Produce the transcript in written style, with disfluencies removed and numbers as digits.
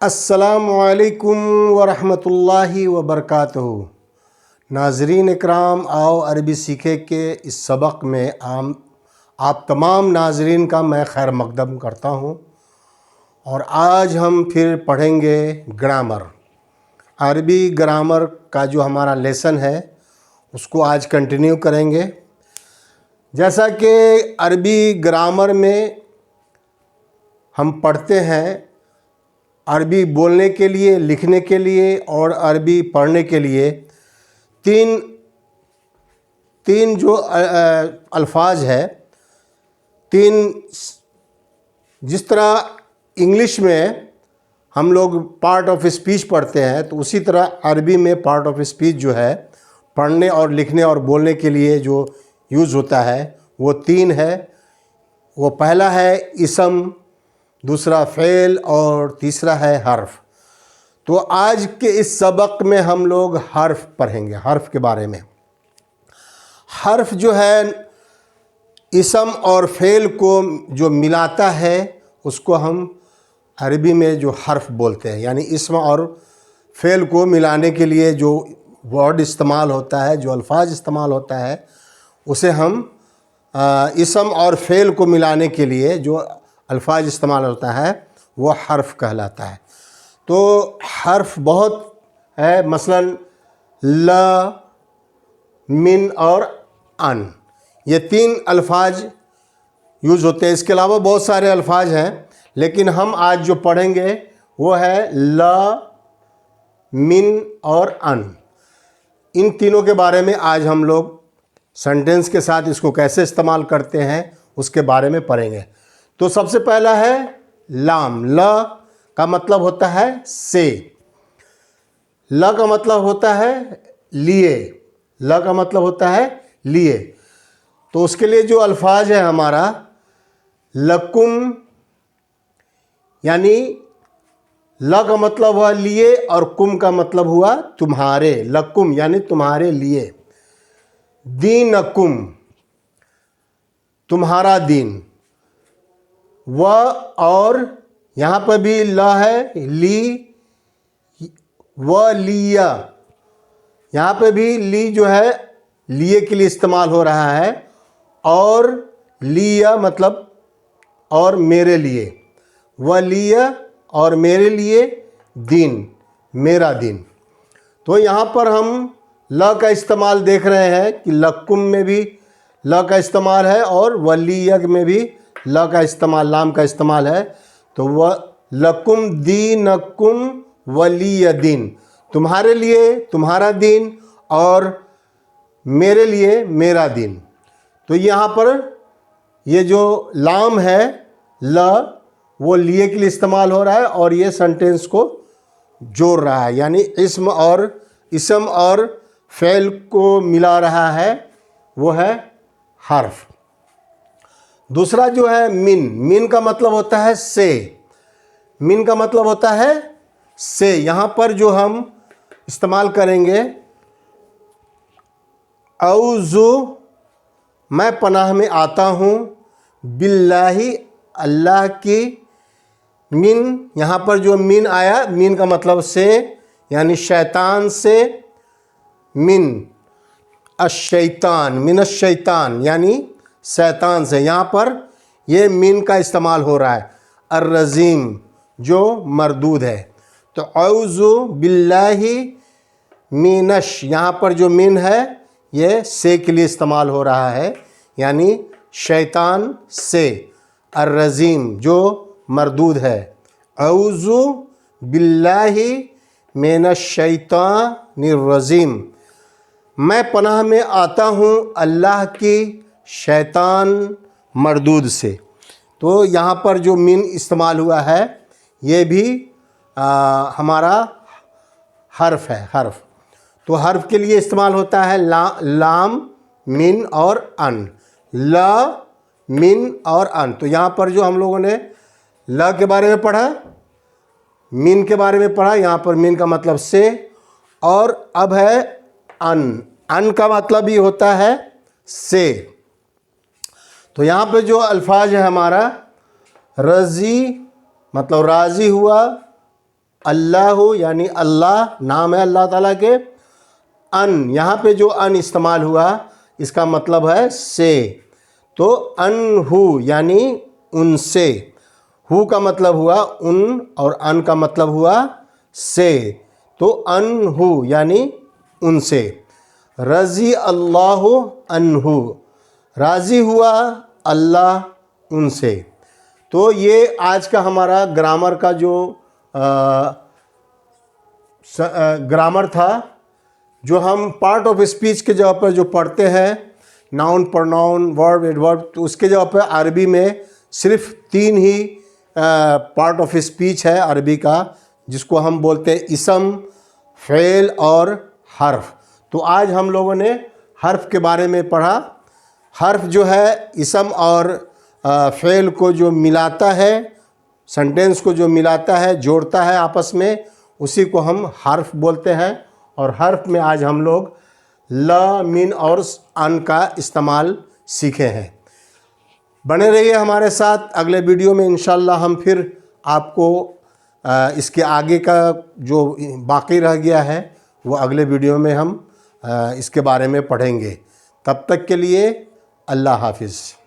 अस्सलामुअलैकुम वरहमतुल्लाहि वबरकातुहू। नाज़रीन इकराम, आओ अरबी सीखे के इस सबक में आप तमाम नाज़रीन का मैं खैर मकदम करता हूँ। और आज हम फिर पढ़ेंगे ग्रामर। अरबी ग्रामर का जो हमारा लेसन है उसको आज कंटिन्यू करेंगे। जैसा कि अरबी ग्रामर में हम पढ़ते हैं, अरबी बोलने के लिए, लिखने के लिए और अरबी पढ़ने के लिए तीन जो अल्फाज है, जिस तरह इंग्लिश में हम लोग पार्ट ऑफ स्पीच पढ़ते हैं, तो उसी तरह अरबी में पार्ट ऑफ स्पीच जो है पढ़ने और लिखने और बोलने के लिए जो यूज़ होता है वो तीन है। वो पहला है इसम, दूसरा फ़ेल और तीसरा है हर्फ। तो आज के इस सबक में हम लोग हर्फ पढ़ेंगे, हर्फ के बारे में। हर्फ जो है इसम और फ़ेल को जो मिलाता है उसको हम अरबी में जो हर्फ बोलते हैं। यानी इसम और फ़ेल को मिलाने के लिए जो वर्ड इस्तेमाल होता है, जो अल्फाज इस्तेमाल होता है, उसे हम इसम और फ़ेल को मिलाने के लिए जो अल्फाज इस्तेमाल होता है वो हर्फ कहलाता है। तो हर्फ बहुत है, मसलन ल, मिन और अन, ये तीन अल्फाज यूज़ होते हैं। इसके अलावा बहुत सारे अल्फाज हैं, लेकिन हम आज जो पढ़ेंगे वो है ल, मिन और अन। इन तीनों के बारे में आज हम लोग सेंटेंस के साथ इसको कैसे इस्तेमाल करते हैं उसके बारे में पढ़ेंगे। तो सबसे पहला है लाम। ल का मतलब होता है से, ल का मतलब होता है लिए, ल का मतलब होता है लिए। तो उसके लिए जो अल्फाज है हमारा लकुम, यानी ल का मतलब हुआ लिए और कुम का मतलब हुआ तुम्हारे। लकुम यानी तुम्हारे लिए। दीनकुम, तुम्हारा दीन। व और यहाँ पर भी ल है, ली, व लिया, यहाँ पे भी ली जो है लिए के लिए इस्तेमाल हो रहा है। और लिया मतलब और मेरे लिए, व लिया और मेरे लिए, दिन, मेरा दिन। तो यहाँ पर हम ल का इस्तेमाल देख रहे हैं कि लकुम में भी ल का इस्तेमाल है और वलियग में भी ल का इस्तेमाल, लाम का इस्तेमाल है। तो वह लकुम दीनकुम वलिय दिन, तुम्हारे लिए तुम्हारा दिन और मेरे लिए मेरा दिन। तो यहाँ पर ये जो लाम है ल, वो लिए के लिए इस्तेमाल हो रहा है और ये सेंटेंस को जोड़ रहा है, यानी इसम और फ़ेल को मिला रहा है, वो है हर्फ। दूसरा जो है मिन। मिन का मतलब होता है से, मिन का मतलब होता है से। यहाँ पर जो हम इस्तेमाल करेंगे औज़ु, मैं पनाह में आता हूँ, बिल्लाही, अल्लाह की, मिन, यहाँ पर जो मिन आया, मिन का मतलब से, यानी शैतान से। मिन अश-शैतान, मिन अश-शैतान यानी शैतान से। यहाँ पर ये मिन का इस्तेमाल हो रहा है। अर्रजीम जो मरदूद है। तो औज़ु बिल्लाही मिनश, यहाँ पर जो मिन है ये से के लिए इस्तेमाल हो रहा है, यानी शैतान से। अर्रजीम जो मरदूद है। औज़ु बिल्लाही मिनश शैतानिर रजीम, मैं पनाह में आता हूँ अल्लाह की शैतान मरदूद से। तो यहाँ पर जो मिन इस्तेमाल हुआ है ये भी हमारा हर्फ है, हर्फ। तो हर्फ के लिए इस्तेमाल होता है लाम, मिन और अन। ल, मिन और अन। तो यहाँ पर जो हम लोगों ने ल के बारे में पढ़ा, मिन के बारे में पढ़ा, यहाँ पर मिन का मतलब से। और अब है अन। अन का मतलब भी होता है से। तो यहाँ पे जो अल्फाज है हमारा रज़ी मतलब राज़ी हुआ, अल्लाह यानी अल्लाह नाम है अल्लाह ताला के। अन, यहाँ पे जो अन इस्तेमाल हुआ इसका मतलब है से, तो अनहु यानी उनसे। हु का मतलब हुआ उन और अन का मतलब हुआ से, तो अनहु यानी उनसे। रज़ी अल्लाह अनहु, राज़ी हुआ अल्लाह उनसे। तो ये आज का हमारा ग्रामर का जो ग्रामर था, जो हम पार्ट ऑफ स्पीच के जगह पर जो पढ़ते हैं, नाउन प्रोनाउन वर्ब एडवर्ब, तो उसके जगह पर अरबी में सिर्फ 3 ही पार्ट ऑफ स्पीच है अरबी का, जिसको हम बोलते हैं इसम, फ़ेल और हर्फ। तो आज हम लोगों ने हर्फ के बारे में पढ़ा। हर्फ जो है इसम और फ़ेल को जो मिलाता है, सेंटेंस को जो मिलाता है, जोड़ता है आपस में, उसी को हम हर्फ बोलते हैं। और हर्फ में आज हम लोग ल, मिन और अन का इस्तेमाल सीखे हैं। बने रहिए हमारे साथ। अगले वीडियो में इंशाल्लाह हम फिर आपको इसके आगे का जो बाकी रह गया है वो अगले वीडियो में हम इसके बारे में पढ़ेंगे। तब तक के लिए अल्लाह हाफिज़।